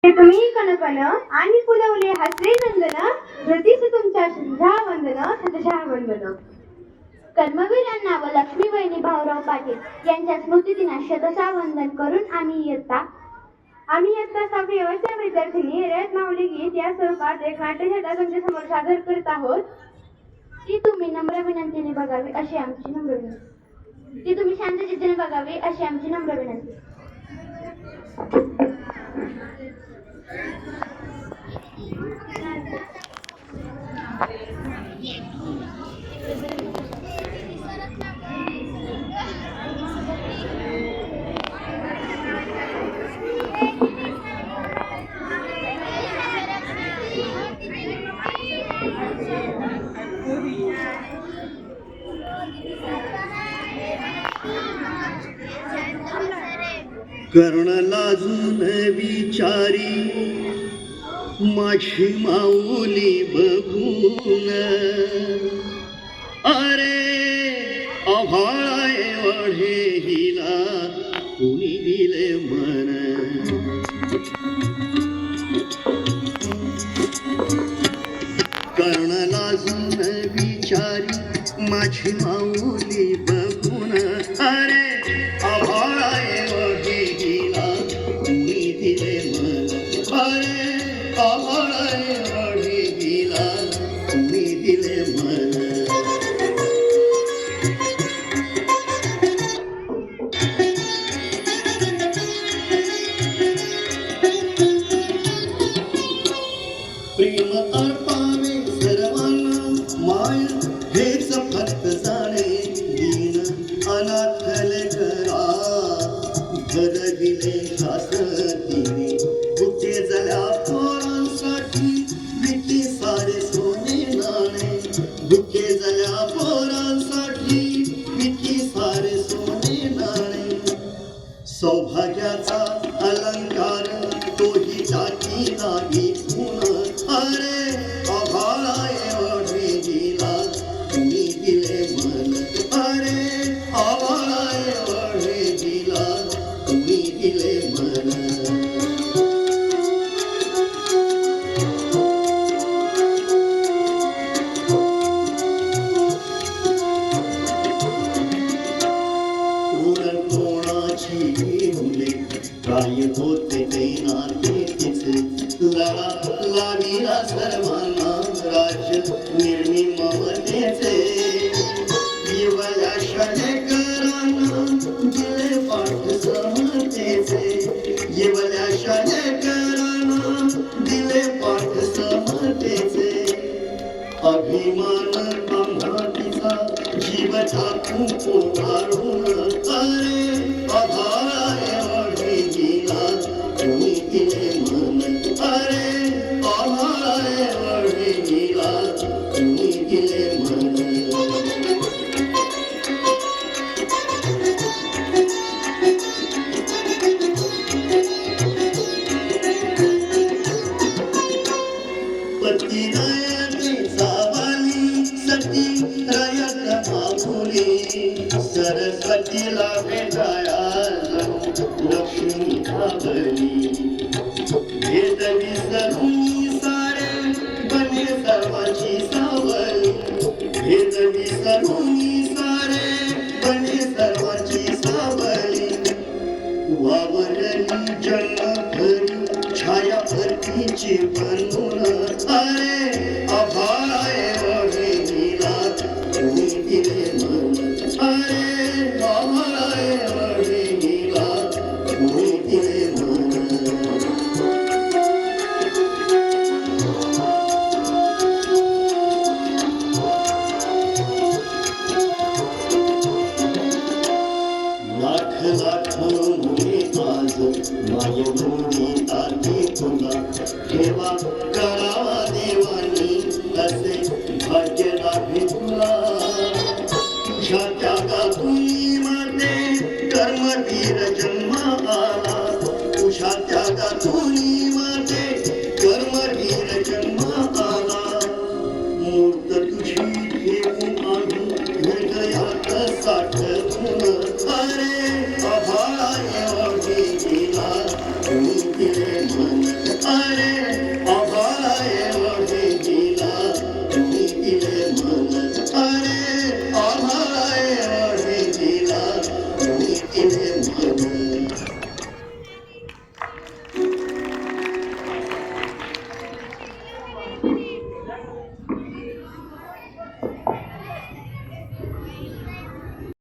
हे तुम्ही कणपण आणि फुलवले हसरे नंदन प्रतीस तुमच्या झा वंदन सतशा वंदन. कर्मवीर अण्णा व लक्ष्मी वहिनी भाऊराव पाटील यांच्या स्मृतिदिना शतशा वंदन करून आम्ही इयत्ता 6वी वर्षा विद्यार्थिनी रत्नावली गीत या स्वरूपात एक नाट्यछटा तुमच्या समोर सादर करत आहोत. ती तुम्ही नम्र विनंतीने बघावी अशी आमची नम्र विनंती. ती तुम्ही शांत चित्ताने बघावी अशी आमची नम्र विनंती. कर्ण लाजून विचारी माझी माऊली बघून, अरे आभाळ एवढे हिला कुणी दिले मन. कर्ण लाजून विचारी माझी माऊली बघून, अरे आभाळ एवढे हिला कुणी दिले मन. अरे आभाळ एवढे हिला कुणी दिले मन. प्रेम अर्पावे सर्वांना माय हेच फक्त जाणे. दीन अनाथ लेकरा घर दिले शासकीने. बुके जल्या पोरांसाठी विकी सारे सोने नाणे. बुके जल्या पोरांसाठी विकी सारे सोने नाणे. सौभाग्याचा अलंकार तोही टाकी नाही खून. अरे आभाळा एवढे दिला तुम्ही दिले मन. अरे आभाळा एवढे दिला तुम्ही दिले मन. कोणाची मुले काय होते ते नाते तिचे. लढा लागीला सर्वांना राज्य निर्मी ममतेचे. येवल्या शाळेकरांना दिले पाठ समतेचे. येवल्या शाळेकरांना दिले पाठ समतेचे. अभिमान आम्हाटीचा जीव टाकून पोहारून. अरे आभाळा एवढे दिला तुम्ही दिले मन. अरे आभाळा एवढे दिला तुम्ही दिले मन. पती नयनीचा बाली सती रयत मामुली. सरस्वतीला भेटाया लक्ष्मी भावली. भेद विसरून सारे बने सर्वांची सावली. भेद विसरून सारे बने सर्वांची सावली. वावरली जन्मभरी छाया भरतीची बनून. अरे आभाळा एवढे दिला तुम्ही दिले मन. अरे आभाळा एवढे दिला तुम्ही दिले मन. लाख लाख मुले आज माय मुली ताती तुला ठेवा.